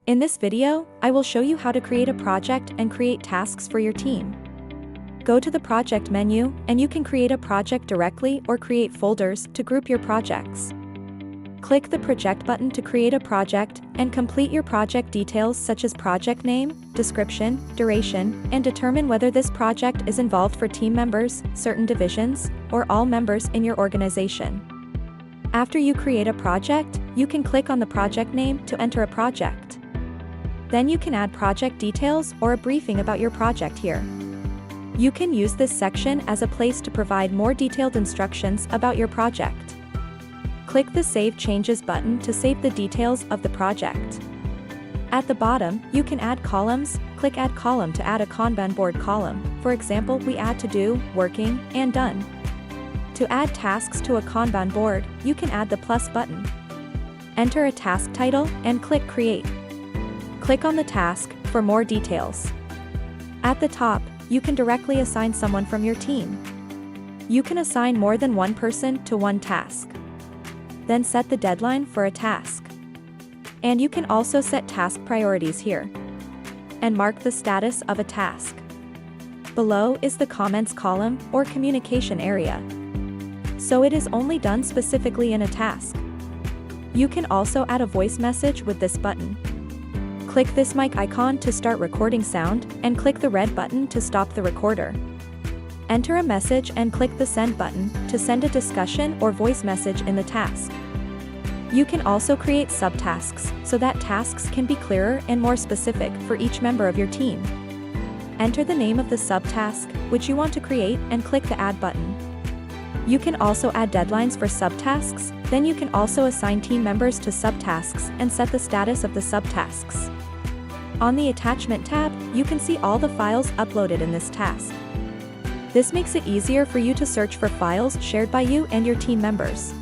In this video, I will show you how to create a project and create tasks for your team. Go to the project menu, and you can create a project directly or create folders to group your projects. Click the project button to create a project and complete your project details such as project name, description, duration, and determine whether this project is involved for team members, certain divisions, or all members in your organization. After you create a project, you can click on the project name to enter a project. Then you can add project details or a briefing about your project here. You can use this section as a place to provide more detailed instructions about your project. Click the Save Changes button to save the details of the project. At the bottom, you can add columns. Click Add Column to add a Kanban board column. For example, we add To Do, Working, and Done. To add tasks to a Kanban board, you can add the plus button. Enter a task title and click Create. Click on the task for more details. At the top, you can directly assign someone from your team. You can assign more than one person to one task. Then set the deadline for a task. And you can also set task priorities here. And mark the status of a task. Below is the comments column or communication area. So it is only done specifically in a task. You can also add a voice message with this button. Click this mic icon to start recording sound, and click the red button to stop the recorder. Enter a message and click the send button to send a discussion or voice message in the task. You can also create subtasks so that tasks can be clearer and more specific for each member of your team. Enter the name of the subtask which you want to create and click the add button. You can also add deadlines for subtasks, then you can also assign team members to subtasks and set the status of the subtasks. On the Attachment tab, you can see all the files uploaded in this task. This makes it easier for you to search for files shared by you and your team members.